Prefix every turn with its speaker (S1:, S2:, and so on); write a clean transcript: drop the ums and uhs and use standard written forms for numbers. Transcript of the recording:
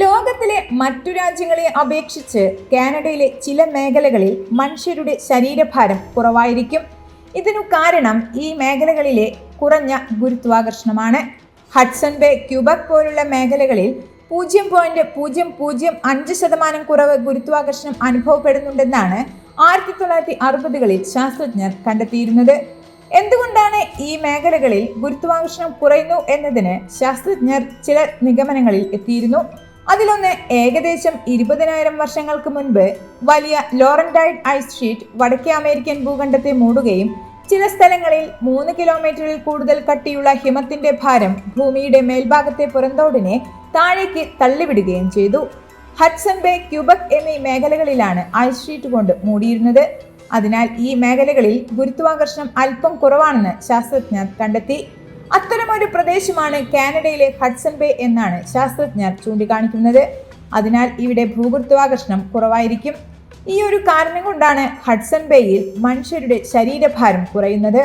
S1: ലോകത്തിലെ മറ്റു രാജ്യങ്ങളെ അപേക്ഷിച്ച് കാനഡയിലെ ചില മേഖലകളിൽ മനുഷ്യരുടെ ശരീരഭാരം കുറവായിരിക്കും. ഇതിനു കാരണം ഈ മേഖലകളിലെ കുറഞ്ഞ ഗുരുത്വാകർഷണമാണ്. ഹഡ്സൺ ബേ, ക്യൂബക് പോലുള്ള മേഖലകളിൽ 0.005% കുറവ് ഗുരുത്വാകർഷണം അനുഭവപ്പെടുന്നുണ്ടെന്നാണ് 1960കളിൽ ശാസ്ത്രജ്ഞർ കണ്ടെത്തിയിരുന്നത്. എന്തുകൊണ്ടാണ് ഈ മേഖലകളിൽ ഗുരുത്വാകർഷണം കുറയുന്നു എന്നതിന് ശാസ്ത്രജ്ഞർ ചില നിഗമനങ്ങളിൽ എത്തിയിരുന്നു. അതിലൊന്ന്, ഏകദേശം 20,000 വർഷങ്ങൾക്ക് മുൻപ് വലിയ ലോറന്റൈഡ് ഐസ് ഷീറ്റ് വടക്കേ അമേരിക്കൻ ഭൂഖണ്ഡത്തെ മൂടുകയും ചില സ്ഥലങ്ങളിൽ 3 കിലോമീറ്ററിൽ കൂടുതൽ കട്ടിയുള്ള ഹിമത്തിന്റെ ഭാരം ഭൂമിയുടെ മേൽഭാഗത്തെ പുറന്തോടിനെ താഴേക്ക് തള്ളിവിടുകയും ചെയ്തു. ഹഡ്സൺ ബേ, ക്യൂബക് എന്നീ മേഖലകളിലാണ് ഐസ് ഷീറ്റ് കൊണ്ട് മൂടിയിരുന്നത്. അതിനാൽ ഈ മേഖലകളിൽ ഗുരുത്വാകർഷണം അല്പം കുറവാണെന്ന് ശാസ്ത്രജ്ഞർ കണ്ടെത്തി. അത്തരമൊരു പ്രദേശമാണ് കാനഡയിലെ ഹഡ്സൺ ബേ എന്നാണ് ശാസ്ത്രജ്ഞർ ചൂണ്ടിക്കാണിക്കുന്നത്. അതിനാൽ ഇവിടെ ഭൂഗുരുത്വാകർഷണം കുറവായിരിക്കും. ഈ ഒരു കാരണം കൊണ്ടാണ് ഹഡ്സൺ ബേയിൽ മനുഷ്യരുടെ ശരീരഭാരം കുറയുന്നത്.